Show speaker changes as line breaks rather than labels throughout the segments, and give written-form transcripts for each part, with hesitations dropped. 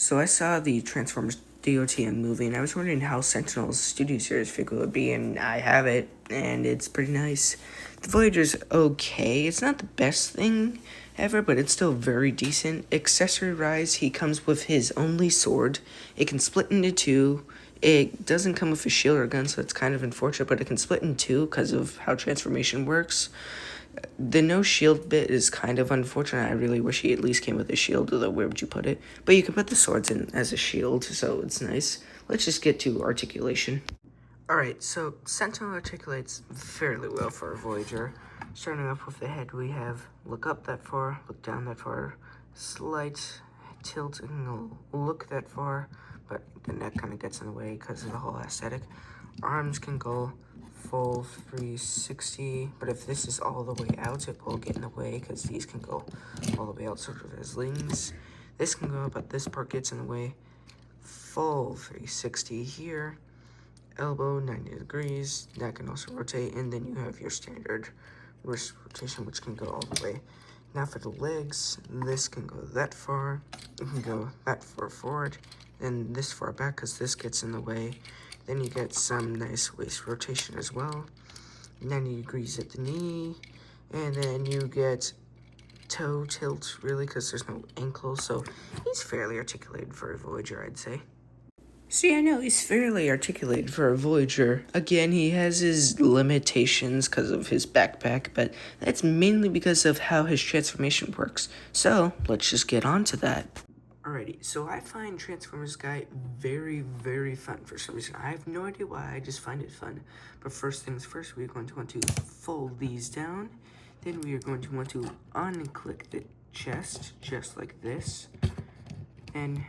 So I saw the Transformers DOTM movie, and I was wondering how Sentinel's studio series figure would be, and I have it, and it's pretty nice. The Voyager's okay. It's not the best thing ever, but it's still very decent. Accessory-wise, he comes with his only sword. It can split into two. It doesn't come with a shield or gun, so it's kind of unfortunate, but it can split in two because of how transformation works. The no shield bit is kind of unfortunate. I really wish he at least came with a shield, although where would you put it? But you can put the swords in as a shield, so it's nice. Let's just get to articulation. Alright, so Sentinel articulates fairly well for a Voyager. Starting off with the head, we have look up that far, look down that far, slight tilt and look that far, but the neck kind of gets in the way because of the whole aesthetic. Arms can go full 360, but if this is all the way out, it will get in the way because these can go all the way out sort of as links. This can go, but this part gets in the way. Full 360 here. Elbow 90 degrees. That can also rotate, and then you have your standard wrist rotation, which can go all the way. Now for the legs, this can go that far. It can go that far forward, and this far back because this gets in the way. Then you get some nice waist rotation as well. 90 degrees at the knee. And then you get toe tilt, really, because there's no ankle. So he's fairly articulated for a Voyager, I'd say. See, I know he's fairly articulated for a Voyager. Again, he has his limitations because of his backpack, but that's mainly because of how his transformation works. So let's just get on to that. Alrighty, so I find Transformers Guy very, very fun for some reason. I have no idea why, I just find it fun. But first things first, we're going to want to fold these down. Then we are going to want to unclick the chest, just like this. And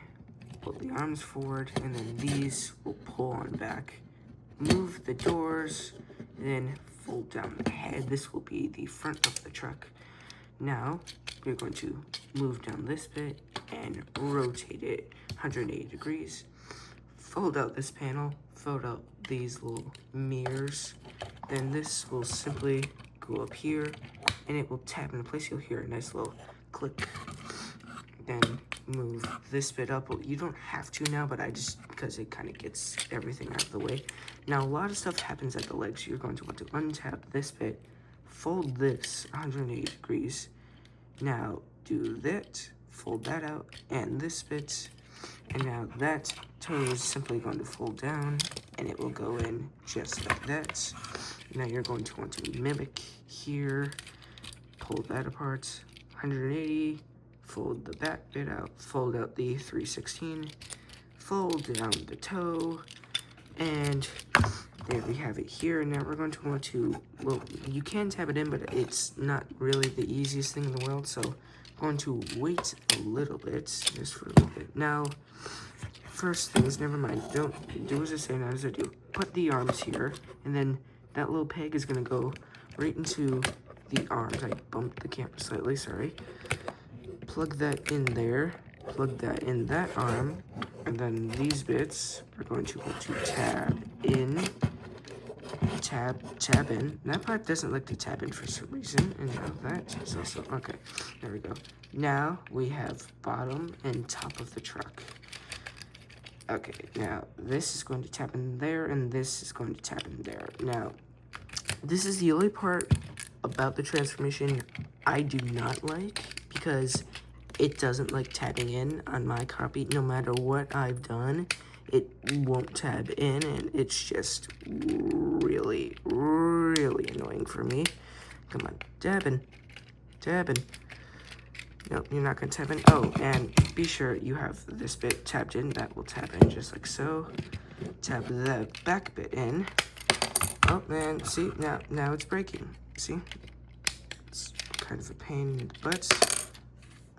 pull the arms forward, and then these will pull on back. Move the doors, and then fold down the head. This will be the front of the truck. Now, we're going to move down this bit and rotate it 180 degrees. Fold out this panel, fold out these little mirrors. Then this will simply go up here, and it will tap into place. You'll hear a nice little click. Then move this bit up. Well, you don't have to now, but I just, because it kind of gets everything out of the way. Now, a lot of stuff happens at the legs. You're going to want to untap this bit, fold this 180 degrees. Now do that, fold that out, and this bit, and now that toe is simply going to fold down, and it will go in just like that. Now you're going to want to mimic here, pull that apart, 180, fold the back bit out, fold out the 316, fold down the toe, and there we have it here. Now we're going to want to, well, you can tab it in, but it's not really the easiest thing in the world, so I'm going to wait a little bit, just for a little bit. Now, first things, never mind, don't do as I say, not as I do. Put the arms here, and then that little peg is going to go right into the arms. I bumped the camera slightly, sorry. Plug that in there, plug that in that arm, and then these bits are going to want to tab in. Tab in. That part doesn't like to tab in for some reason, and now that is also, okay, there we go. Now we have bottom and top of the truck. Okay, now this is going to tap in there, and this is going to tap in there. Now, this is the only part about the transformation I do not like, because it doesn't like tabbing in on my copy. No matter what I've done, it won't tab in, and it's just really, really annoying for me. Come on, dabbing. Nope, you're not gonna tab in. Oh, and be sure you have this bit tabbed in. That will tab in just like so. Tab the back bit in. Oh, man, see, now it's breaking. See? It's kind of a pain in the butt.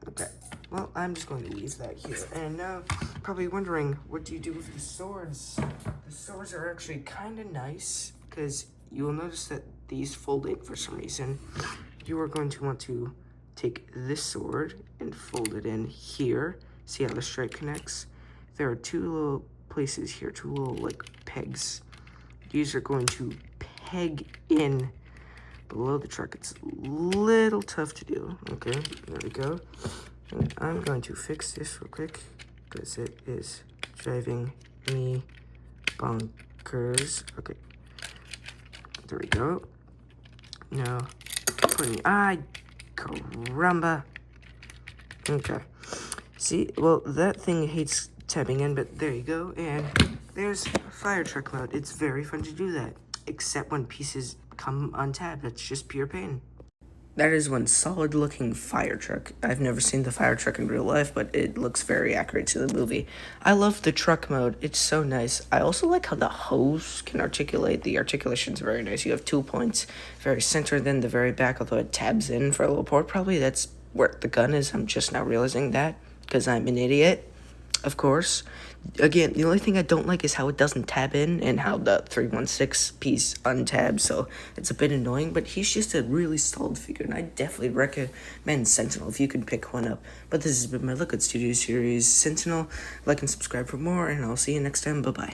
Okay, well, I'm just going to leave that here. And now, probably wondering, what do you do with the swords? The swords are actually kind of nice, because you will notice that these fold in for some reason. You are going to want to take this sword and fold it in here. See how the stripe connects? There are two little places here, two little, like, pegs. These are going to peg in below the truck. It's a little tough to do. Okay, there we go. And I'm going to fix this real quick. because it is driving me bonkers. Okay, there we go. No, putting, caramba. Okay, see, well, that thing hates tapping in, but there you go, and there's fire truck mode. It's very fun to do that, except when pieces come untabbed. That's just pure pain. That is one solid looking fire truck. I've never seen the fire truck in real life, but it looks very accurate to the movie. I love the truck mode. It's so nice. I also like how the hose can articulate. The articulation's very nice. You have 2 points, very center, then the very back, although it tabs in for a little port. Probably that's where the gun is. I'm just now realizing that because I'm an idiot. Of course. Again, the only thing I don't like is how it doesn't tab in and how the 316 piece untabs, so it's a bit annoying, but he's just a really solid figure, and I definitely recommend Sentinel if you can pick one up. But this has been my look at Studio Series Sentinel. Like and subscribe for more, and I'll see you next time. Bye-bye.